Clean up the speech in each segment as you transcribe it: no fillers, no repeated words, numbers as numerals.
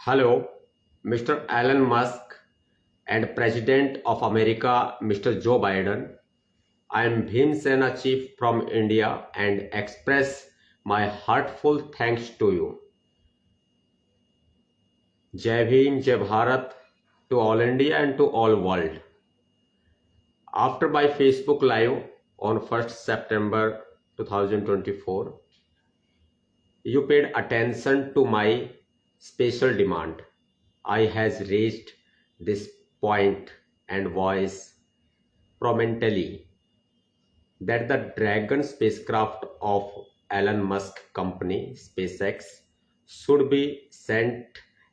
Hello, Mr. Elon Musk and President of America, Mr. Joe Biden. I am Bhim Sena Chief from India and express my heartfelt thanks to you. Jai Bhim, Jai Bharat to all India and to all world. After my Facebook Live on 1st September 2024, you paid attention to my special demand. I has raised this point and voice prominently that the Dragon spacecraft of Elon Musk company SpaceX should be sent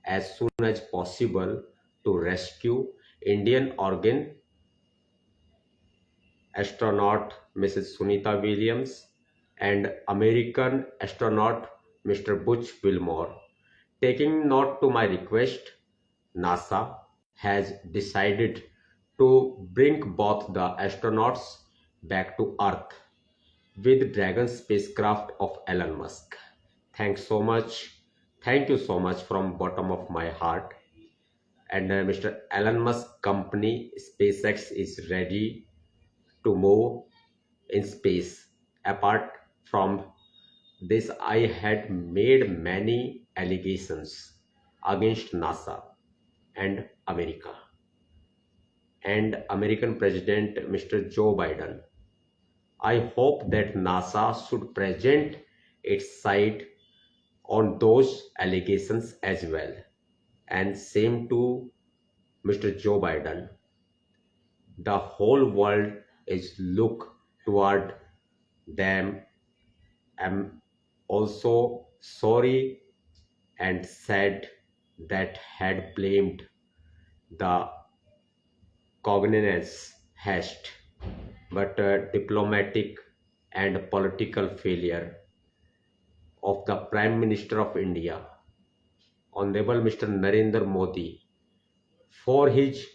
as soon as possible to rescue Indian organ astronaut Mrs. Sunita Williams and American astronaut Mr. Butch Wilmore. Taking note to my request, NASA has decided to bring both the astronauts back to Earth with Dragon spacecraft of Elon Musk. Thanks so much. Thank you so much from bottom of my heart. And Mr. Elon Musk company SpaceX is ready to move in space. Apart from this, I had made many allegations against NASA and America and American President Mr. Joe Biden. I hope that NASA should present its side on those allegations as well. And same to Mr. Joe Biden. The whole world is look toward them. I'm also sorry and sad that had blamed the cognizance haste, but diplomatic and political failure of the Prime Minister of India, Honorable Mr. Narendra Modi, for his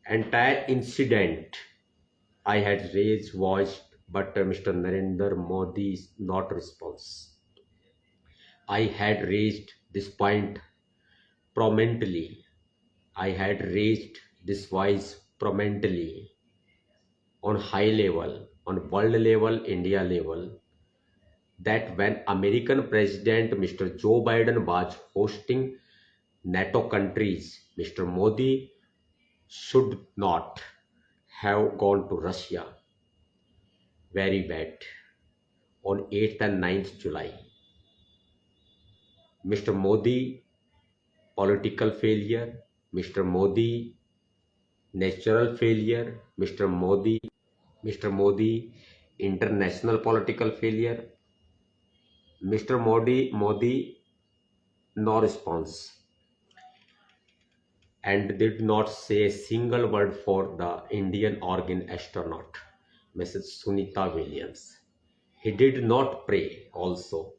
entire incident. I had raised voice, but Mr. Narendra Modi is not response. I had raised this point prominently. I had raised this voice prominently on high level, on world level, India level, that when American President Mr. Joe Biden was hosting NATO countries, Mr. Modi should not have gone to Russia. Very bad. On 8th and 9th July. Mr. Modi, political failure. Mr. Modi, natural failure. Mr. Modi, international political failure. Mr. Modi, no response. And did not say a single word for the Indian organ astronaut, Mrs. Sunita Williams. He did not pray also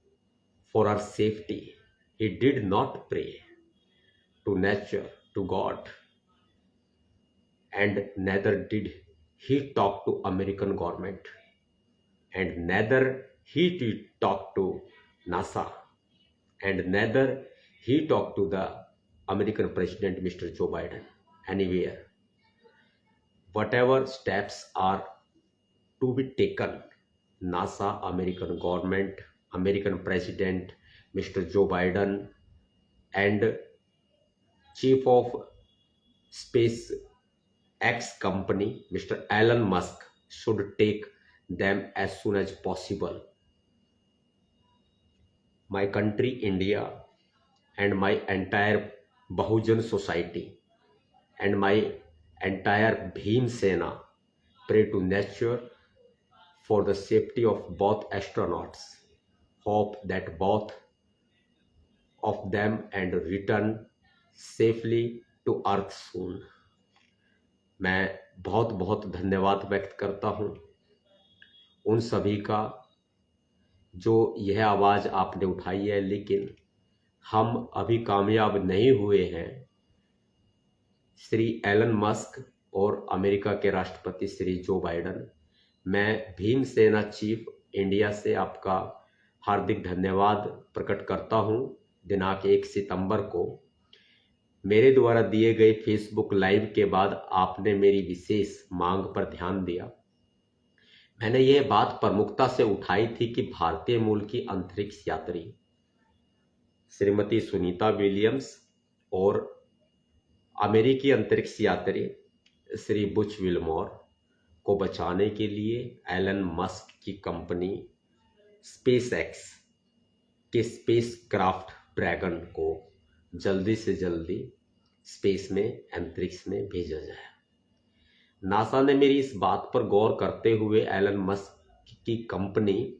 for her safety. He did not pray to nature, to God, and neither did he talk to American government, and neither he did talk to NASA, and neither he talked to the American President Mr. Joe Biden anywhere. Whatever steps are to be taken, NASA, American government, American President Mr. Joe Biden, and Chief of SpaceX company Mr. Elon Musk should take them as soon as possible. My country India and my entire Bahujan society and my entire Bhim Sena pray to nature for the safety of both astronauts. Hope that both of them and return safely to Earth soon. मैं बहुत बहुत धन्यवाद व्यक्त करता हूं उन सभी का जो यह आवाज़ आपने उठाई है, लेकिन हम अभी कामयाब नहीं हुए हैं। श्री एलन मस्क और अमेरिका के राष्ट्रपति श्री जो बाइडन, मैं भीम सेना चीफ इंडिया से आपका हार्दिक धन्यवाद प्रकट करता हूं दिनांक 1 सितंबर को मेरे द्वारा दिए गए फेसबुक लाइव के बाद आपने मेरी विशेष मांग पर ध्यान दिया। मैंने यह बात प्रमुखता से उठाई थी कि भारतीय मूल की अंतरिक्ष यात्री श्रीमती सुनीता विलियम्स और अमेरिकी अंतरिक्ष यात्री श्री बुच विल्मोर को बचाने के लिए एलन मस्क की कंपनी स्पेसएक्स के स्पेस क्राफ्ट ड्रैगन को जल्दी से जल्दी स्पेस में अंतरिक्ष में भेजा जाए। नासा ने मेरी इस बात पर गौर करते हुए एलन मस्क की कंपनी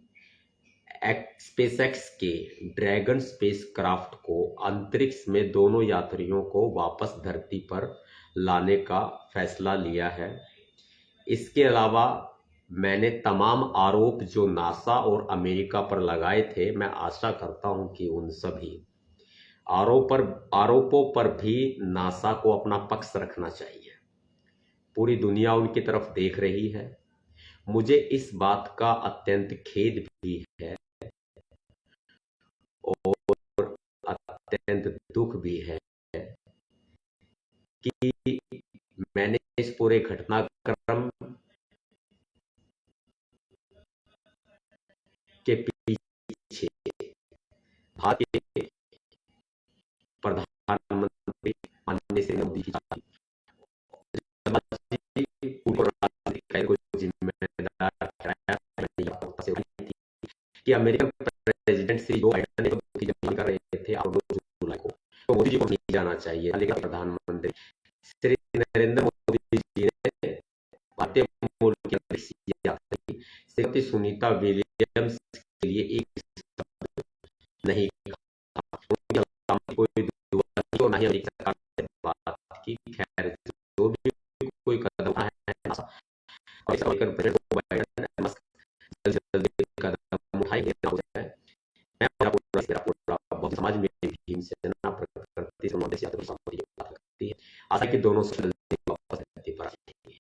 स्पेसएक्स के ड्रैगन स्पेसक्राफ्ट को अंतरिक्ष में दोनों यात्रियों को वापस धरती पर लाने का फैसला लिया है। इसके अलावा मैंने तमाम आरोप जो नासा और अमेरिका पर लगाए थे, मैं आशा करता हूं कि उन सभी आरोपों पर भी नासा को अपना पक्ष रखना चाहिए। पूरी दुनिया उनकी तरफ देख रही है। मुझे इस बात का अत्यंत खेद भी है और अत्यंत दुख भी है कि मैंने इस पूरे घटनाक्रम के पीछे भारत के प्रधानमंत्री माननीय श्री मोदी जी को जिम्मेदार ठहराया कि American president Shri Joe Biden की जब कर रहे थे 2 जुलाई को, तो मोदी जी को नहीं जाना चाहिए, लेकिन प्रधानमंत्री श्री नरेंद्र मोदी जी ने भारतीय मूल की यात्री श्रीमती सुनीता विलियम्स के लिए एक शब्द नहीं कहा, कोई दुआ नहीं और ना ही अमेरिकी सरकार से बात की। खैर, जो भी कोई कदम है और इस अमेरिकन प्रेसिडेंट बाइडेन जल्द से जल्द कदम उठाएंगे ना हो जाए। मैं पूरा समाज में भीम सेना प्रकृति समावेश यात्री समाज की बात करती है। आशा कि दोनों से जल्दी वापस धरती पर आएंगे।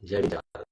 जय विजय।